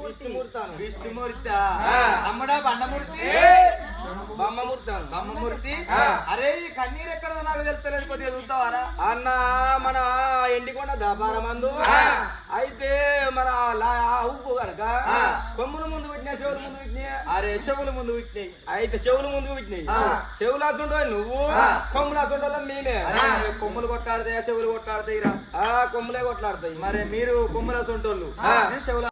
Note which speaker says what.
Speaker 1: విష్ణుమూర్తి అమ్మడా బండమూర్తి బమ్మమూర్తి అరే ఈ కన్నీరు ఎక్కడ నాకు తెలుస్తలేదు కొద్దిగా చూస్తావారా
Speaker 2: అన్న మన ఎండికొండ దాపార మందు అయితే మన ఉప్పు కనుక కొమ్ముల ముందు పెట్టినా చెవుల ముందు పెట్టినాయి
Speaker 1: అరే చెవుల ముందు పెట్టినాయి
Speaker 2: అయితే చెవుల ముందు పెట్టినాయి చెవులు అసంటో నువ్వు కొమ్ములు అసంటో నేనే
Speaker 1: కొమ్ములు కొట్లాడతాయా చెవులు కొట్లాడతాయిరా
Speaker 2: కొమ్ములే కొట్లాడతాయి
Speaker 1: మరి మీరు కొమ్ముల సొంటోళ్ళు చెవుల